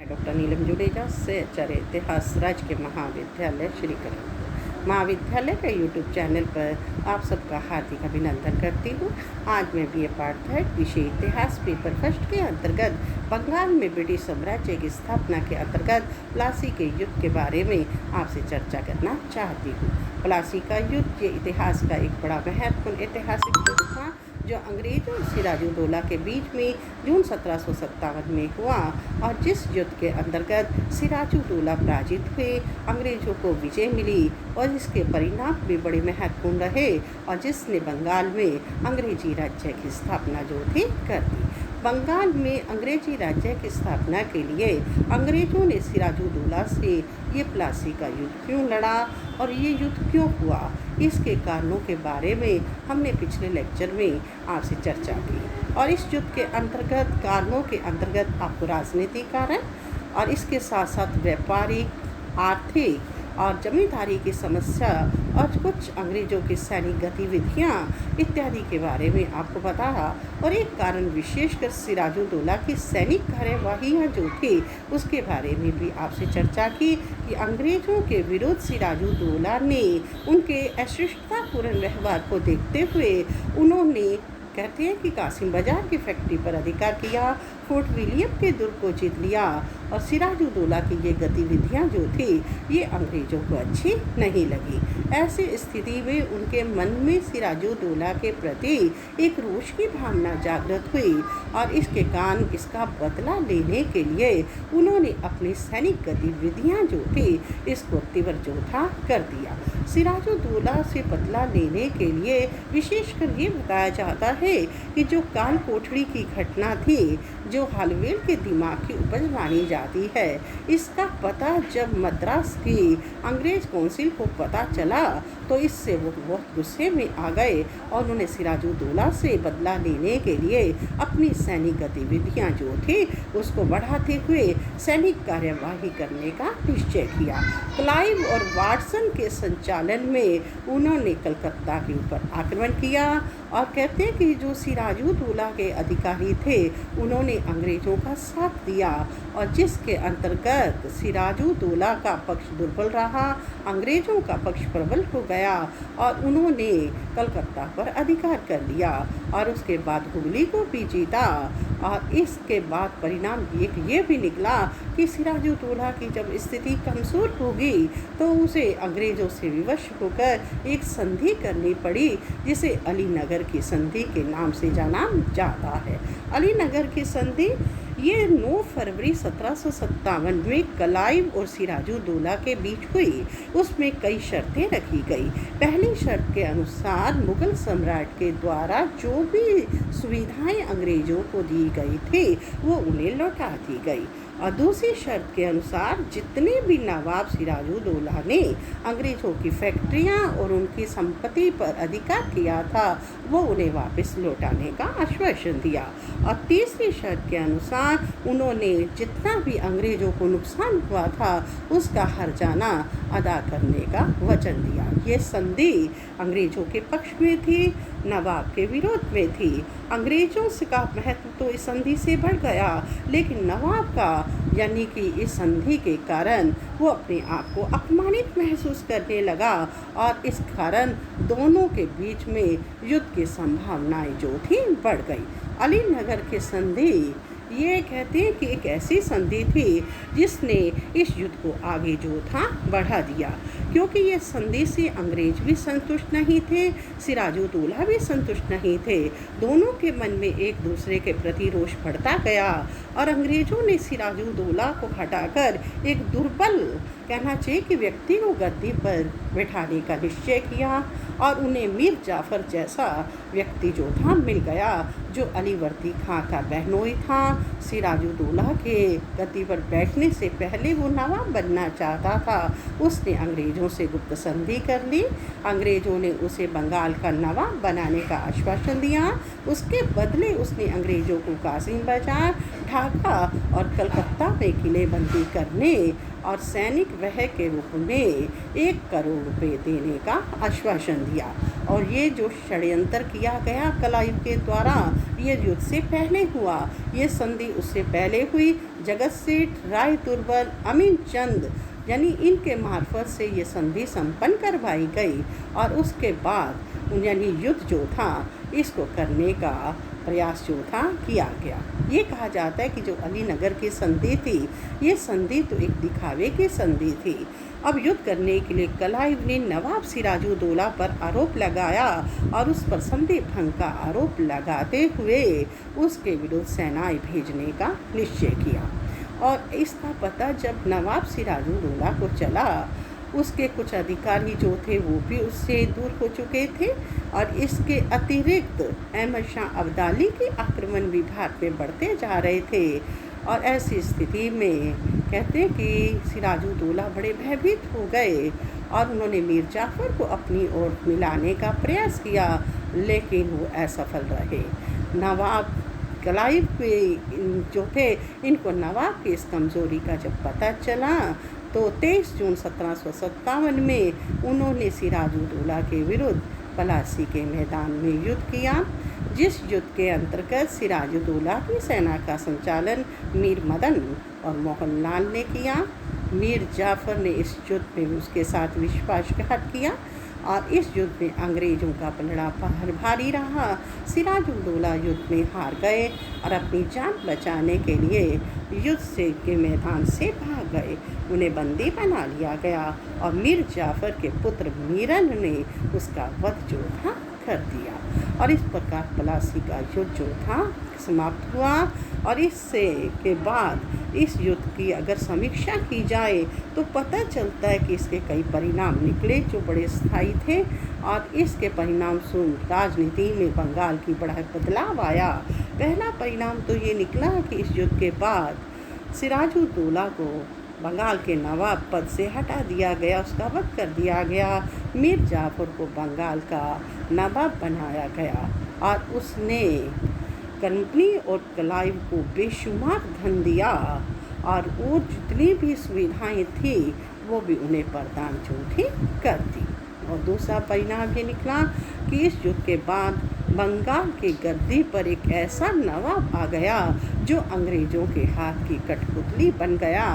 Doctor नीलम जुडेजा से आचार्य इतिहास राजकीय महाविद्यालय श्रीकरण महाविद्यालय के यूट्यूब चैनल पर आप सबका हार्दिक अभिनंदन करती हूँ। आज मैं बीए पार्ट 3 विषय इतिहास पेपर फर्स्ट के अंतर्गत बंगाल में ब्रिटिश साम्राज्य की स्थापना के अंतर्गत प्लासी के युद्ध के बारे में आपसे चर्चा करना चाहती हूँ। प्लासी का युद्ध ये इतिहास का एक बड़ा महत्वपूर्ण ऐतिहासिक युद्ध था जो अंग्रेजों और सिराजुद्दौला के बीच में जून 1757 में हुआ और जिस युद्ध के अंतर्गत सिराजुद्दौला पराजित हुए, अंग्रेजों को विजय मिली और इसके परिणाम भी बड़े महत्वपूर्ण रहे और जिसने बंगाल में अंग्रेजी राज्य की स्थापना जो थी कर दी। बंगाल में अंग्रेजी राज्य की स्थापना के लिए अंग्रेजों ने सिराजुद्दौला से ये प्लासी का युद्ध क्यों लड़ा और ये युद्ध क्यों हुआ, इसके कारणों के बारे में हमने पिछले लेक्चर में आपसे चर्चा की। और इस युद्ध के अंतर्गत कारणों के अंतर्गत आपको राजनीतिक कारण और इसके साथ साथ व्यापारिक, आर्थिक और जमींदारी की समस्या और कुछ अंग्रेजों की सैनिक गतिविधियां इत्यादि के बारे में आपको बताया। और एक कारण विशेषकर सिराजुद्दौला की सैनिक कार्यवाहियाँ जो थी उसके बारे में भी आपसे चर्चा की कि अंग्रेजों के विरुद्ध सिराजुद्दौला ने उनके अशिष्टतापूर्ण व्यवहार को देखते हुए उन्होंने कहते हैं कि कासिम बाजार की फैक्ट्री पर अधिकार किया, फोर्ट विलियम के दुर्ग को जीत लिया और सिराजुद्दौला की ये गतिविधियां जो थी ये अंग्रेजों को अच्छी नहीं लगी। ऐसी स्थिति में उनके मन में सिराजुद्दौला के प्रति एक रोष की भावना जागृत हुई और इसके कारण इसका बदला लेने के लिए उन्होंने अपनी सैनिक गतिविधियां जो थी इसको तीव्र जोधा कर दिया। सिराजुद्दौला से बदला लेने के लिए विशेषकर ये बताया जाता है कि जो काल कोठड़ी की घटना थी जो हालवेल के दिमाग की उपज मानी जाती है, इसका पता जब मद्रास की अंग्रेज काउंसिल को पता चला तो इससे वो बहुत गुस्से में आ गए और उन्होंने सिराजुद्दौला से बदला लेने के लिए अपनी सैनिक गतिविधियां जो थी उसको बढ़ाते हुए सैनिक कार्यवाही करने का निश्चय किया। क्लाइव और वाटसन के संचालन में उन्होंने कलकत्ता के ऊपर आक्रमण किया और कहते हैं कि जो सिराजुद्दौला के अधिकारी थे उन्होंने अंग्रेजों का साथ दिया और जिसके अंतर्गत सिराजुद्दौला का पक्ष दुर्बल रहा, अंग्रेजों का पक्ष प्रबल हो गया और उन्होंने कलकत्ता पर अधिकार कर लिया और उसके बाद हुगली को भी जीता। और इसके बाद परिणाम ये भी निकला कि सिराजुद्दौला की जब स्थिति कमज़ोर होगी तो उसे अंग्रेज़ों से विवश होकर एक संधि करनी पड़ी जिसे अलीनगर की संधि के नाम से जाना जाता है। अलीनगर की संधि ये 9 फरवरी 1757 में क्लाइव और सिराजुद्दौला के बीच हुई। उसमें कई शर्तें रखी गई। पहली शर्त के अनुसार मुगल सम्राट के द्वारा जो भी सुविधाएं अंग्रेजों को दी गई थी वो उन्हें लौटा दी गई और दूसरी शर्त के अनुसार जितने भी नवाब सिराजुद्दौला ने अंग्रेजों की फैक्ट्रियां और उनकी संपत्ति पर अधिकार किया था वो उन्हें वापस लौटाने का आश्वासन दिया और तीसरी शर्त के अनुसार उन्होंने जितना भी अंग्रेजों को नुकसान हुआ था उसका हर्जाना अदा करने का वचन दिया। ये संधि अंग्रेजों के पक्ष में थी, नवाब के विरोध में थी। अंग्रेजों से का महत्व तो इस संधि से बढ़ गया लेकिन नवाब का यानी कि इस संधि के कारण वो अपने आप को अपमानित महसूस करने लगा और इस कारण दोनों के बीच में युद्ध की संभावनाएं जो थी बढ़ गई। अलीनगर की संधि ये कहते हैं कि एक ऐसी संधि थी जिसने इस युद्ध को आगे जो था बढ़ा दिया क्योंकि ये संधि से अंग्रेज भी संतुष्ट नहीं थे, सिराजुद्दौला भी संतुष्ट नहीं थे। दोनों के मन में एक दूसरे के प्रति रोष बढ़ता गया और अंग्रेजों ने सिराजुद्दौला को हटाकर एक दुर्बल कहना चाहिए कि व्यक्ति को गद्दी पर बैठाने का निश्चय किया और उन्हें मीर जाफ़र जैसा व्यक्ति जो था मिल गया जो अलीवर्दी खां का बहनोई था। सिराजुद्दौला के गद्दी पर बैठने से पहले वो नवाब बनना चाहता था। उसने अंग्रेजों से गुप्त संधि कर ली। अंग्रेजों ने उसे बंगाल का नवाब बनाने का आश्वासन दिया। उसके बदले उसने अंग्रेजों को कासिम बाजार, ढाका और कलकत्ता में किलेबंदी करने और सैनिक व्यय के रूप में 1 करोड़ रुपए देने का आश्वासन दिया। और ये जो षड्यंत्र किया गया क्लाइव के द्वारा, ये युद्ध से पहले हुआ। ये संधि उससे पहले हुई। जगत सेठ, राय दुर्बल, अमीन चंद यानी इनके मार्फत से ये संधि संपन्न करवाई गई। और उसके बाद यानी युद्ध जो था इसको करने का प्रयास जो था किया गया। ये कहा जाता है कि जो अलीनगर की संधि थी, ये संधि तो एक दिखावे की संधि थी। अब युद्ध करने के लिए क्लाइव ने नवाब सिराजुद्दौला पर आरोप लगाया और उस पर संधि भंग का आरोप लगाते हुए उसके विरुद्ध सेनाएं भेजने का निश्चय किया। और इसका पता जब नवाब सिराजुद्दौला को चला, उसके कुछ अधिकारी जो थे वो भी उससे दूर हो चुके थे। और इसके अतिरिक्त अहमद शाह अब्दाली के आक्रमण भी भारत में बढ़ते जा रहे थे। और ऐसी स्थिति में कहते हैं कि सिराजुद्दौला बड़े भयभीत हो गए और उन्होंने मीर जाफ़र को अपनी ओर मिलाने का प्रयास किया, लेकिन वो असफल रहे। नवाब क्लाइव के जो थे, इनको नवाब की इस कमज़ोरी का जब पता चला तो 23 जून 1757 में उन्होंने सिराजुद्दौला के विरुद्ध पलासी के मैदान में युद्ध किया, जिस युद्ध के अंतर्गत सिराजुद्दौला की सेना का संचालन मीर मदन और मोहनलाल ने किया। मीर जाफ़र ने इस युद्ध में उसके साथ विश्वासघात किया और इस युद्ध में अंग्रेज़ों का पलड़ा भारी रहा। सिराजुद्दौला युद्ध में हार गए और अपनी जान बचाने के लिए युद्ध से के मैदान से भाग गए। उन्हें बंदी बना लिया गया और मीर जाफ़र के पुत्र मीरन ने उसका वध जो था कर दिया। और इस प्रकार पलासी का युद्ध जो था समाप्त हुआ। और इससे के बाद इस युद्ध की अगर समीक्षा की जाए तो पता चलता है कि इसके कई परिणाम निकले जो बड़े स्थायी थे। और इसके परिणाम स्वरूप राजनीति में बंगाल की बड़ा बदलाव आया। पहला परिणाम तो ये निकला कि इस युद्ध के बाद सिराजुद्दौला को बंगाल के नवाब पद से हटा दिया गया, उसका वध कर दिया गया। मीर जाफ़र को बंगाल का नवाब बनाया गया और उसने कंपनी और क्लाइव को बेशुमार धन दिया और वो जितनी भी सुविधाएं थी वो भी उन्हें प्रदान जो थी कर दी। और दूसरा परिणाम ये निकला कि इस युद्ध के बाद बंगाल की गद्दी पर एक ऐसा नवाब आ गया जो अंग्रेज़ों के हाथ की कठपुतली बन गया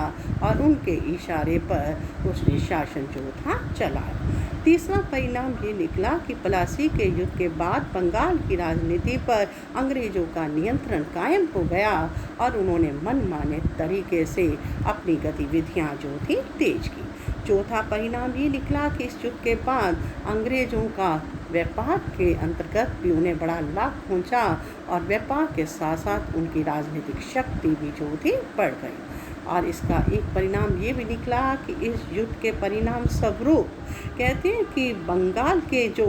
और उनके इशारे पर उसने शासन जो था चलाया। तीसरा परिणाम ये निकला कि पलासी के युद्ध के बाद बंगाल की राजनीति पर अंग्रेज़ों का नियंत्रण कायम हो गया और उन्होंने मनमाने तरीके से अपनी गतिविधियां जो थी तेज की। चौथा परिणाम ये निकला कि इस युद्ध के बाद अंग्रेज़ों का व्यापार के अंतर्गत भी उन्हें बड़ा लाभ पहुंचा और व्यापार के साथ साथ उनकी राजनीतिक शक्ति भी जो थी बढ़ गई। और इसका एक परिणाम ये भी निकला कि इस युद्ध के परिणाम स्वरूप कहते हैं कि बंगाल के जो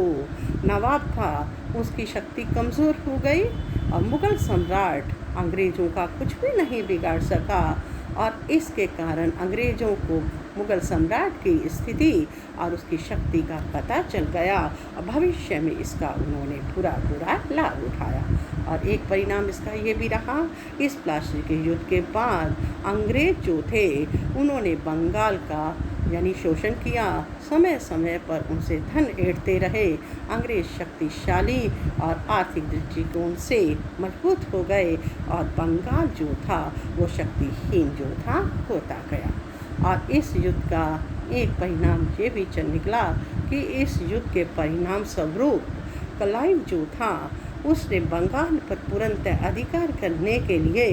नवाब था उसकी शक्ति कमज़ोर हो गई और मुग़ल सम्राट अंग्रेज़ों का कुछ भी नहीं बिगाड़ सका। और इसके कारण अंग्रेज़ों को मुग़ल सम्राट की स्थिति और उसकी शक्ति का पता चल गया और भविष्य में इसका उन्होंने पूरा लाभ उठाया। और एक परिणाम इसका ये भी रहा, इस प्लासी के युद्ध के बाद अंग्रेज़ जो थे उन्होंने बंगाल का यानी शोषण किया, समय समय पर उनसे धन ऐंठते रहे। अंग्रेज़ शक्तिशाली और आर्थिक दृष्टिकोण से मजबूत हो गए और बंगाल जो था वो शक्तिहीन जो था होता गया। और इस युद्ध का एक परिणाम ये भी निकला कि इस युद्ध के परिणाम स्वरूप क्लाइव जो था उसने बंगाल पर पूर्णतः अधिकार करने के लिए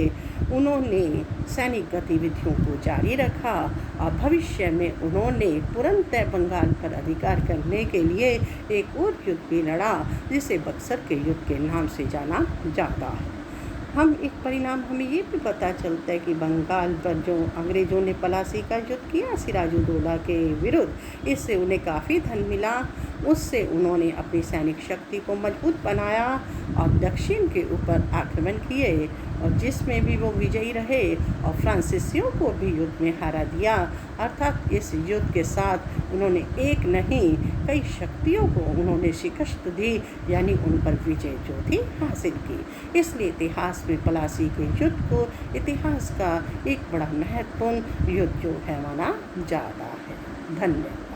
उन्होंने सैनिक गतिविधियों को जारी रखा और भविष्य में उन्होंने पूर्णतः बंगाल पर अधिकार करने के लिए एक और युद्ध भी लड़ा जिसे बक्सर के युद्ध के नाम से जाना जाता है। एक परिणाम हमें ये भी पता चलता है कि बंगाल पर जो अंग्रेज़ों ने पलासी का युद्ध किया सिराजुद्दौला के विरुद्ध, इससे उन्हें काफ़ी धन मिला उससे उन्होंने अपनी सैनिक शक्ति को मजबूत बनाया और दक्षिण के ऊपर आक्रमण किए, और जिसमें भी वो विजयी रहे और फ्रांसीसियों को भी युद्ध में हरा दिया। अर्थात इस युद्ध के साथ उन्होंने एक नहीं कई शक्तियों को उन्होंने शिकस्त दी, यानी उन पर विजय जो थी हासिल की। इसलिए इतिहास में प्लासी के युद्ध को इतिहास का एक बड़ा महत्वपूर्ण युद्ध जो है माना जाता है। धन्यवाद।